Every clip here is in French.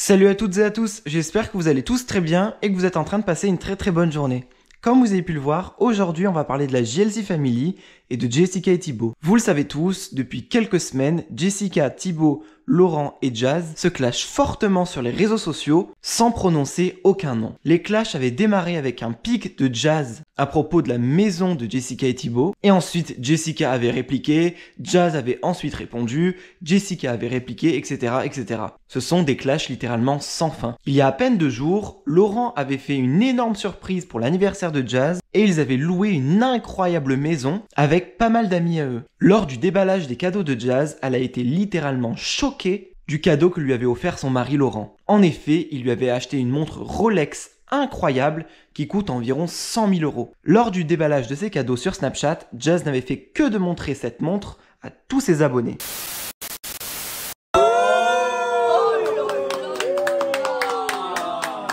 Salut à toutes et à tous, j'espère que vous allez tous très bien et que vous êtes en train de passer une très bonne journée. Comme vous avez pu le voir, aujourd'hui on va parler de la JLC Family et de Jessica et Thibaut. Vous le savez tous, depuis quelques semaines, Jessica, Thibaut, Laurent et Jazz se clashent fortement sur les réseaux sociaux sans prononcer aucun nom. Les clashs avaient démarré avec un pic de Jazz à propos de la maison de Jessica et Thibaut, et ensuite Jessica avait répliqué, Jazz avait ensuite répondu, Jessica avait répliqué, etc. etc. Ce sont des clashs littéralement sans fin. Il y a à peine 2 jours, Laurent avait fait une énorme surprise pour l'anniversaire de Jazz et ils avaient loué une incroyable maison avec pas mal d'amis à eux. Lors du déballage des cadeaux de Jazz, elle a été littéralement choquée du cadeau que lui avait offert son mari Laurent. En effet, il lui avait acheté une montre Rolex incroyable qui coûte environ 100 000 €. Lors du déballage de ses cadeaux sur Snapchat, Jazz n'avait fait que de montrer cette montre à tous ses abonnés.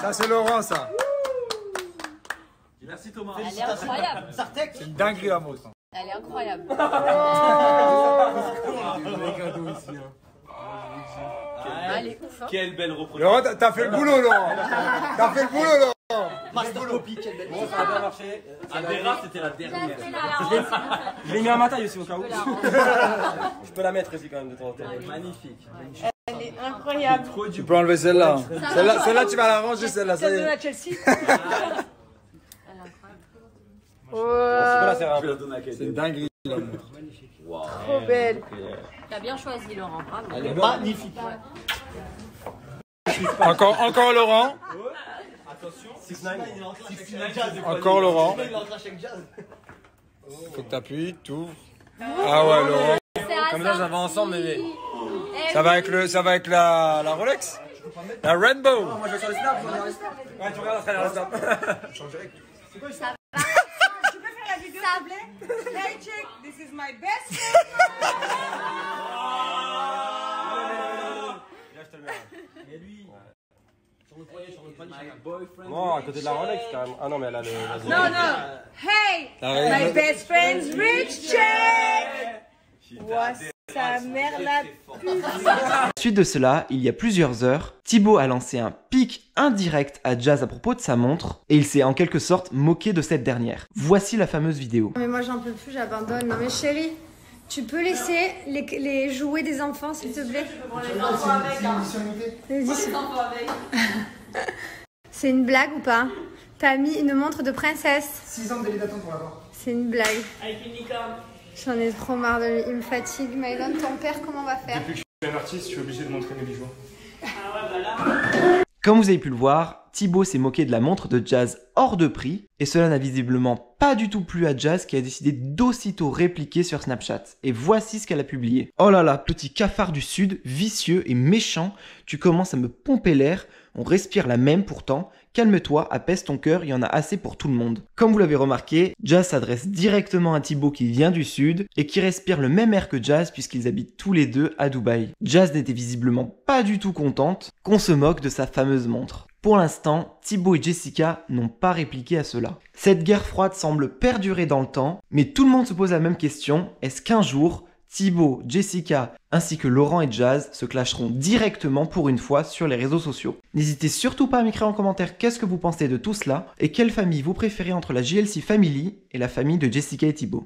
Ça c'est Laurent ça. Merci Thomas. Elle est incroyable. C'est une dinguerie la montre. Elle est incroyable. Elle est ouf. Hein. Quelle belle reprise. Laurent, t'as fait le boulot Laurent. T'as fait le boulot Laurent. Master copy, quelle belle reprise. Ça a bien marché. Adera, c'était la dernière. Je l'ai mis à ma taille aussi au cas où. Je peux la mettre aussi quand même de temps en temps. Magnifique. Elle est incroyable. Tu peux enlever celle-là. Celle-là tu vas la ranger celle-là. Celle de la Chelsea. C'est une dinguerie la montre. Trop belle. T'as bien choisi Laurent, bravo. Elle est magnifique. Encore Laurent. Attention. Encore Laurent. Faut que t'appuies, t'ouvres. Ah ouais Laurent. Comme ça, ça va ensemble, mais. Ça va avec la Rolex. La Rainbow. Moi je vais sur le snap. Ouais, tu regardes à travers le snap. C'est quoi ça? Tu peux faire la vidéo s'il te plaît? Hey chick, this is my best friend. Là, je te le mets. Et lui. Sur le poignet, boyfriend. Non, à côté de la Rolex quand même. Ah non, mais elle a le. No, no. Hey, my best friend's rich chick. What's sa mère la pute. Suite de cela, il y a plusieurs heures, Thibaut a lancé un pic indirect à Jazz à propos de sa montre et il s'est en quelque sorte moqué de cette dernière. Voici la fameuse vidéo. Mais moi j'en peux plus, j'abandonne. Non mais chérie, tu peux laisser les jouets des enfants s'il te plaît? C'est une blague ou pas? T'as mis une montre de princesse. 6 ans de délai d'attente pour l'avoir. C'est une blague. Avec une licorne. J'en ai trop marre de lui, il me fatigue. Mylon, ton père, comment on va faire? Depuis que je suis un artiste, je suis obligé de montrer mes bijoux. Ah ouais, voilà. Comme vous avez pu le voir, Thibaut s'est moqué de la montre de Jazz hors de prix et cela n'a visiblement pas du tout plu à Jazz qui a décidé d'aussitôt répliquer sur Snapchat. Et voici ce qu'elle a publié. Oh là là, petit cafard du sud, vicieux et méchant, tu commences à me pomper l'air, on respire la même pourtant. Calme-toi, apaise ton cœur, il y en a assez pour tout le monde. Comme vous l'avez remarqué, Jazz s'adresse directement à Thibaut qui vient du sud et qui respire le même air que Jazz puisqu'ils habitent tous les deux à Dubaï. Jazz n'était visiblement pas du tout contente qu'on se moque de sa fameuse montre. Pour l'instant, Thibaut et Jessica n'ont pas répliqué à cela. Cette guerre froide semble perdurer dans le temps, mais tout le monde se pose la même question, est-ce qu'un jour, Thibaut, Jessica ainsi que Laurent et Jazz se clasheront directement pour une fois sur les réseaux sociaux. N'hésitez surtout pas à m'écrire en commentaire qu'est-ce que vous pensez de tout cela et quelle famille vous préférez entre la JLC Family et la famille de Jessica et Thibaut.